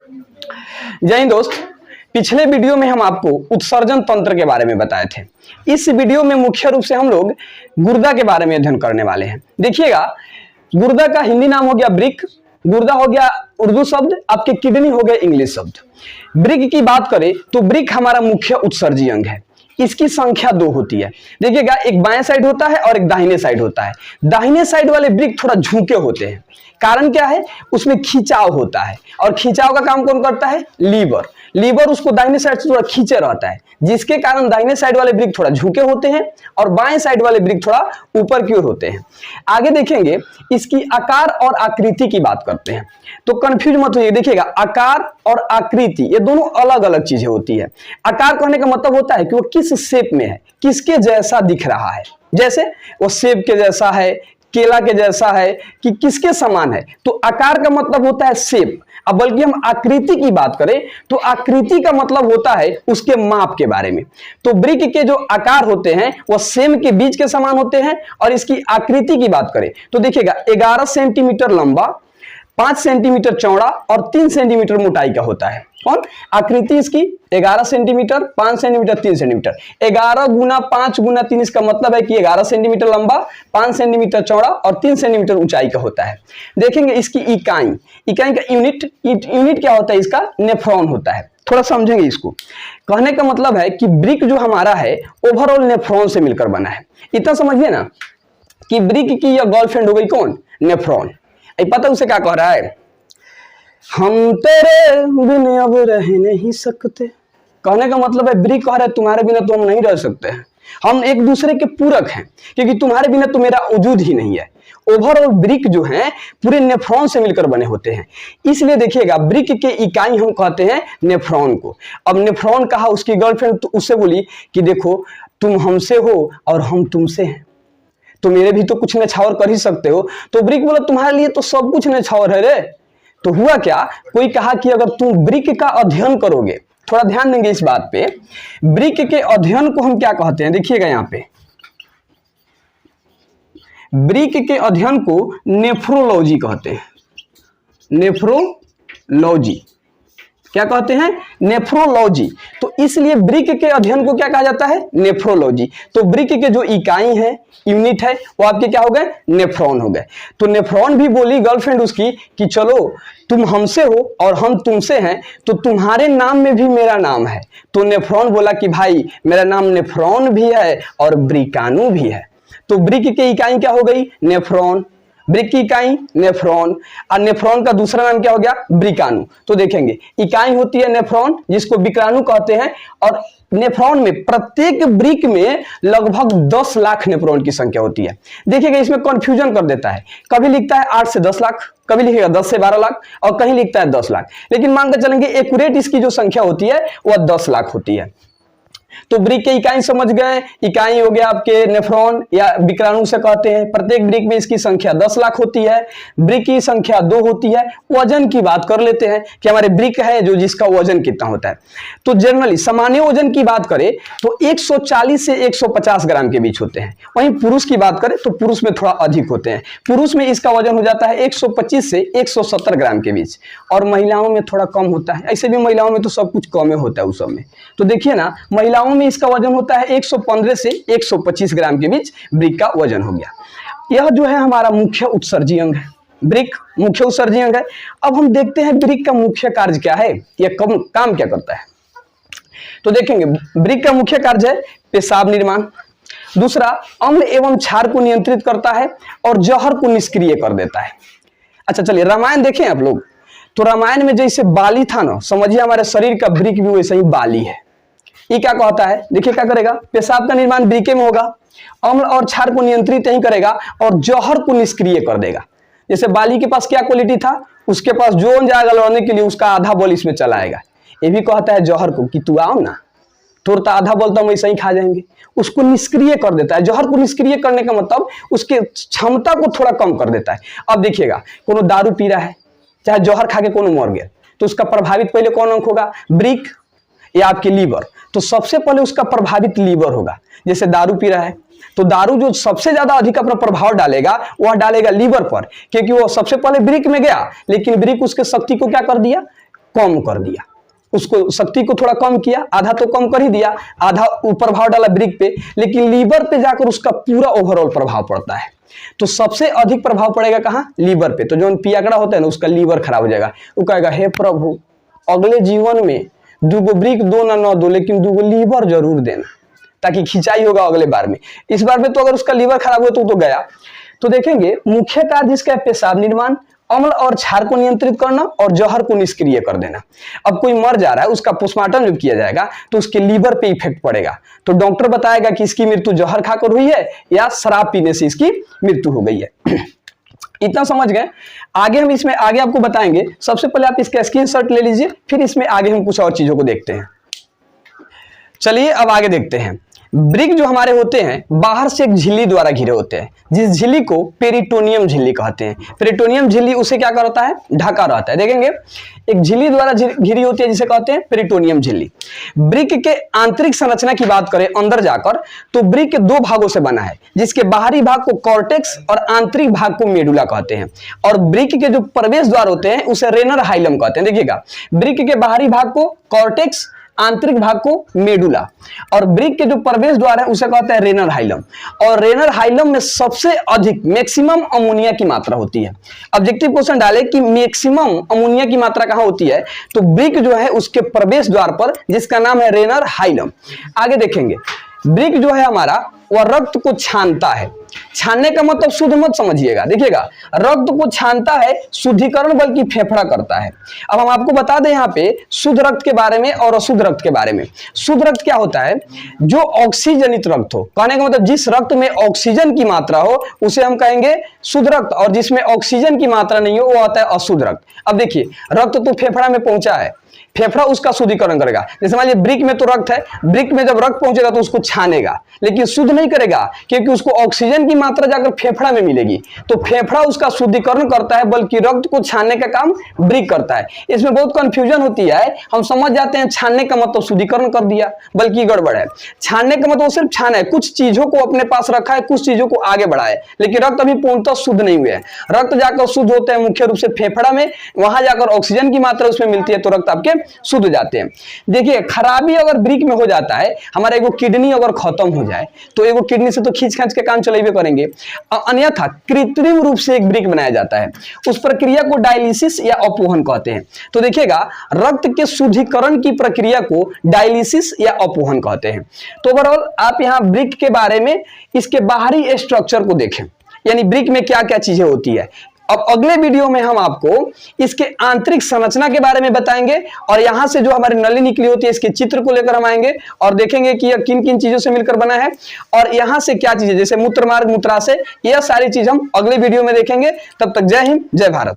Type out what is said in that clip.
जय हिंद दोस्त। पिछले वीडियो में हम आपको उत्सर्जन तंत्र के बारे में बताए थे। इस वीडियो में मुख्य रूप से हम लोग गुर्दा के बारे में अध्ययन करने वाले हैं। देखिएगा, गुर्दा का हिंदी नाम हो गया वृक्क, गुर्दा हो गया उर्दू शब्द, आपके किडनी हो गया इंग्लिश शब्द। वृक्क की बात करें तो वृक्क हमारा मुख्य उत्सर्जी अंग है। इसकी संख्या 2 होती है। देखिएगा, एक बाएं साइड होता है और एक दाहिने साइड होता है। दाहिने साइड वाले वृक्क थोड़ा झुके होते हैं। कारण क्या है? उसमें खिंचाव होता है, और खिंचाव का काम कौन करता है? लीवर। लीवर उसको दाहिने साइड से थोड़ा खींचे रहता है, जिसके कारण दाहिने साइड वाले वृक्क थोड़ा झुके होते हैं और बाएं साइड वाले वृक्क थोड़ा ऊपर की ओर होते हैं। आगे देखेंगे, इसकी आकार और आकृति की बात करते हैं तो कंफ्यूज मत होइए। देखिएगा, आकार और आकृति ये दोनों अलग अलग चीजें होती है। आकार कहने का मतलब होता है कि वो किस शेप में है, किसके जैसा दिख रहा है। जैसे वो सेब के जैसा है, केला के जैसा है, कि किसके समान है। तो आकार का मतलब होता है शेप। अब बल्कि हम आकृति की बात करें तो आकृति का मतलब होता है उसके माप के बारे में। तो वृक्क के जो आकार होते हैं वो सेम के बीज के समान होते हैं, और इसकी आकृति की बात करें तो देखिएगा 11 सेंटीमीटर लंबा, 5 सेंटीमीटर चौड़ा और 3 सेंटीमीटर मोटाई का होता है। कौन? आकृति इसकी 11 सेंटीमीटर, 5 सेंटीमीटर, 3 सेंटीमीटर। 11 गुना 5 गुना 3 इसका मतलब है कि 11 सेंटीमीटर लंबा, 5 सेंटीमीटर चौड़ा और 3 सेंटीमीटर ऊंचाई का होता है। देखेंगे इसकी इकाई का यूनिट क्या होता है? इसका नेफ्रॉन होता है। थोड़ा समझेंगे इसको। कहने का मतलब है कि वृक्क जो हमारा है ओवरऑल नेफ्रॉन से मिलकर बना है। इतना समझिए ना कि वृक्क की यह गर्लफ्रेंड हो गई कौन? नेफ्रॉन। पता उसे क्या कह रहा है? हम तेरे बिन अब रह नहीं सकते। कहने का मतलब है वृक्क कह रहा है तुम्हारे बिना तो हम नहीं रह सकते हैं, हम एक दूसरे के पूरक हैं, क्योंकि तुम्हारे बिना तो मेरा वजूद ही नहीं है। ओवरऑल वृक्क जो है पूरे नेफ्रॉन से मिलकर बने होते हैं। इसलिए देखिएगा, वृक्क के इकाई हम कहते हैं नेफ्रॉन को। अब नेफ्रॉन कहा उसकी गर्लफ्रेंड तो उससे बोली कि देखो तुम हमसे हो और हम तुमसे हैं, तो मेरे भी तो कुछ नछावर कर ही सकते हो। तो वृक्क बोला तुम्हारे लिए तो सब कुछ नछावर है रे। तो हुआ क्या? कोई कहा कि अगर तुम वृक्क का अध्ययन करोगे, थोड़ा ध्यान देंगे इस बात पे, वृक्क के अध्ययन को हम क्या कहते हैं? देखिएगा यहाँ पे, वृक्क के अध्ययन को नेफ्रोलॉजी कहते हैं। नेफ्रोलॉजी क्या कहते हैं? नेफ्रोलॉजी। तो इसलिए वृक्क के अध्ययन को क्या कहा जाता है? नेफ्रोलॉजी। तो वृक्क के जो इकाई है, यूनिट है, वो आपके क्या हो गए? नेफ्रॉन हो गए। तो नेफ्रॉन भी बोली गर्लफ्रेंड उसकी कि चलो तुम हमसे हो और हम तुमसे हैं, तो तुम्हारे नाम में भी मेरा नाम है। तो नेफ्रॉन बोला कि भाई मेरा नाम नेफ्रॉन भी है और वृक्काणु भी है। तो वृक्क की इकाई क्या हो गई? नेफ्रॉन। वृक्क की इकाई नेफ्रॉन, और नेफ्रॉन का दूसरा नाम क्या हो गया? वृक्काणु। तो देखेंगे इकाई होती है नेफ्रॉन, जिसको वृक्काणु कहते हैं, और नेफ्रॉन में प्रत्येक वृक्क में लगभग 10 लाख नेफ्रॉन की संख्या होती है। देखिएगा, इसमें कंफ्यूजन कर देता है। कभी लिखता है 8 से 10 लाख, कभी लिखेगा 10 से 12 लाख, और कहीं लिखता है 10 लाख। लेकिन मान कर चलेंगे एक्यूरेट इसकी जो संख्या होती है वह 10 लाख होती है। तो वृक्क के इकाई समझ गए। इकाई हो गया आपके नेफ्रॉन या वृक्काणु से कहते हैं। प्रत्येक वृक्क में इसकी संख्या 10 लाख होती है। वृक्क की संख्या 2 होती है। वजन की बात कर लेते हैं कि हमारे वृक्क है जो जिसका वजन कितना होता है। तो जनरली सामान्य वजन की बात करें तो 140 से 150 ग्राम के बीच होते हैं। वहीं पुरुष की बात करें तो पुरुष में थोड़ा अधिक होते हैं। पुरुष में इसका वजन हो जाता है 125 से 170 ग्राम के बीच, और महिलाओं में थोड़ा कम होता है। ऐसे भी महिलाओं में तो सब कुछ कम होता है उस समय। तो देखिए ना, महिलाओं में इसका वजन होता है 115 से 125 ग्राम के बीच वृक्क का वजन हो गया। यह जो है हमारा मुख्य उत्सर्जी अंग है। वृक्क मुख्य उत्सर्जी अंग है। अब हम देखते हैं वृक्क का मुख्य कार्य क्या है, यह काम क्या करता है। तो देखेंगे, वृक्क का मुख्य कार्य है पेशाब निर्माण। दूसरा, अम्ल एवं क्षार को नियंत्रित करता है और जहर को निष्क्रिय कर देता है। अच्छा चलिए रामायण देखें आप लोग। तो रामायण में जैसे बाली था ना, समझिए हमारे शरीर का वृक्क भी वैसे ही बाली है। ये क्या कहता है? देखिए क्या करेगा? पेशाब का निर्माण वृक्क में होगा, अम्ल और क्षार को नियंत्रित नहीं करेगा और जहर को निष्क्रिय कर देगा। जैसे बाली के पास क्या क्वालिटी था, उसके पास जोन जाएगा लड़ने के लिए, उसका आधा बल इसमें चलाएगा। ये भी कहता है जहर को कि तू आओ ना, तुरंत आधा बल तो हम ऐसे ही खा जाएंगे। उसको निष्क्रिय कर देता है। जहर को निष्क्रिय करने का मतलब उसके क्षमता को थोड़ा कम कर देता है। अब देखिएगा, कोनो दारू पी रहा है, चाहे जहर खा के कोनो मर गया, तो उसका प्रभावित पहले कौन अंग होगा? वृक्क या आपके लीवर। तो सबसे पहले उसका प्रभावित लीवर होगा। जैसे दारू पी रहा है तो दारू जो सबसे ज्यादा अधिक अपना प्रभाव डालेगा वह डालेगा लीवर पर, क्योंकि वो सबसे पहले वृक्क में गया, लेकिन वृक्क उसके शक्ति को क्या कर दिया? कम कर दिया, उसको शक्ति को थोड़ा कम किया, आधा तो कम कर ही दिया, आधा प्रभाव डाला ब्रिक पे, लेकिन लीवर पे जाकर उसका पूरा ओवरऑल प्रभाव पड़ता है। तो सबसे अधिक प्रभाव पड़ेगा कहाँ? लीवर पे। तो जो पियाकड़ा होता है ना, उसका लीवर खराब हो जाएगा। वो कहेगा हे प्रभु अगले जीवन में दूगो ब्रिक दो ना दो, लेकिन दूगो लीवर जरूर देना, ताकि खिंचाई होगा अगले बार में। इस बार में तो अगर उसका लीवर खराब हो तो गया। तो देखेंगे मुख्य कार्य इसका पेशाब निर्माण, अम्ल और क्षार को नियंत्रित करना और जहर को निष्क्रिय कर देना। अब कोई मर जा रहा है, उसका पोस्टमार्टम जब किया जाएगा तो उसके लीवर पे इफेक्ट पड़ेगा, तो डॉक्टर बताएगा कि इसकी मृत्यु जहर खाकर हुई है या शराब पीने से इसकी मृत्यु हो गई है। इतना समझ गए। आगे हम इसमें आगे आपको बताएंगे। सबसे पहले आप इसका स्क्रीनशॉट ले लीजिए, फिर इसमें आगे हम कुछ और चीजों को देखते हैं। चलिए अब आगे देखते हैं। ब्रिक जो हमारे होते हैं बाहर से एक झिल्ली द्वारा घिरे होते हैं, जिस झिल्ली को पेरिटोनियम झिल्ली कहते हैं। पेरिटोनियम झिल्ली उसे क्या करता है? ढका रहता है। देखेंगे एक झिल्ली द्वारा घिरी होती है जिसे कहते हैं पेरिटोनियम झिल्ली। ब्रिक के आंतरिक संरचना की बात करें अंदर जाकर, तो ब्रिक के दो भागों से बना है, जिसके बाहरी भाग को कॉर्टेक्स और आंतरिक भाग को मेडुला कहते हैं। और ब्रिक के जो प्रवेश द्वार होते हैं उसे रेनर हाइलम कहते हैं। देखिएगा ब्रिक के बाहरी भाग को कॉर्टेक्स, आंतरिक भाग को मेडुला, और ब्रिक के जो प्रवेश द्वार है उसे कहते हैं रेनर हाइलम। और रेनर हाइलम में सबसे अधिक मैक्सिमम अमोनिया की मात्रा होती है। ऑब्जेक्टिव क्वेश्चन डाले कि मैक्सिमम अमोनिया की मात्रा कहां होती है, तो ब्रिक जो है उसके प्रवेश द्वार पर, जिसका नाम है रेनर हाइलम। आगे देखेंगे ब्रिक जो है हमारा वह रक्त को छानता है। छानने का मतलब शुद्ध मत समझिएगा, देखिएगा रक्त को छानता है, शुद्धिकरण बल्कि फेफड़ा करता है। अब हम आपको बता दें यहाँ पे शुद्ध रक्त के बारे में और अशुद्ध रक्त के बारे में। शुद्ध रक्त क्या होता है? जो ऑक्सीजनित रक्त हो, कहने का मतलब जिस रक्त में ऑक्सीजन की मात्रा हो उसे हम कहेंगे शुद्ध रक्त, और जिसमें ऑक्सीजन की मात्रा नहीं हो वो आता है अशुद्ध रक्त। अब देखिए रक्त तो फेफड़ा में पहुंचा है, फेफड़ा उसका शुद्धिकरण करेगा। जैसे मान लीजिए ब्रिक में तो रक्त है, ब्रिक में जब रक्त पहुंचेगा तो उसको छानेगा, लेकिन शुद्ध नहीं करेगा क्योंकि उसको ऑक्सीजन की मात्रा जाकर फेफड़ा में मिलेगी, तो फेफड़ा उसका शुद्धिकरण करता है, बल्कि रक्त को छानने का काम ब्रिक करता है। इसमें बहुत कंफ्यूजन होती है, हम समझ जाते हैं छानने का मतलब शुद्धिकरण कर दिया, बल्कि गड़बड़ है। छानने का मतलब सिर्फ छाना है, कुछ चीजों को अपने पास रखा है, कुछ चीजों को आगे बढ़ाया है, लेकिन रक्त अभी पूर्णतः शुद्ध नहीं हुए है। रक्त जाकर शुद्ध होते हैं मुख्य रूप से फेफड़ा में, वहां जाकर ऑक्सीजन की मात्रा उसमें मिलती है तो रक्त आपके शुद्ध हो जाते हैं। देखिए खराबी अगर ब्रिक में हो जाता है, हमारा एगो किडनी अगर खत्म हो जाए तो एगो किडनी से तो खींच खींच के काम चलेबे करेंगे, अन्यथा कृत्रिम रूप से एक ब्रिक बनाया जाता है। उस प्रक्रिया को डायलिसिस या अपवहन कहते हैं। तो देखिएगा रक्त के शुद्धिकरण की प्रक्रिया को डायलिसिस या अपवहन कहते हैं। तो ओवरऑल आप यहाँ ब्रिक के बारे में इसके बाहरी स्ट्रक्चर को देखें, यानी ब्रिक में क्या क्या चीजें होती है। अब अगले वीडियो में हम आपको इसके आंतरिक संरचना के बारे में बताएंगे, और यहां से जो हमारी नली निकली होती है इसके चित्र को लेकर हम आएंगे और देखेंगे कि यह किन किन चीजों से मिलकर बना है, और यहां से क्या चीजें जैसे मूत्र मार्ग, मूत्राशय, यह सारी चीज हम अगले वीडियो में देखेंगे। तब तक जय हिंद, जय भारत।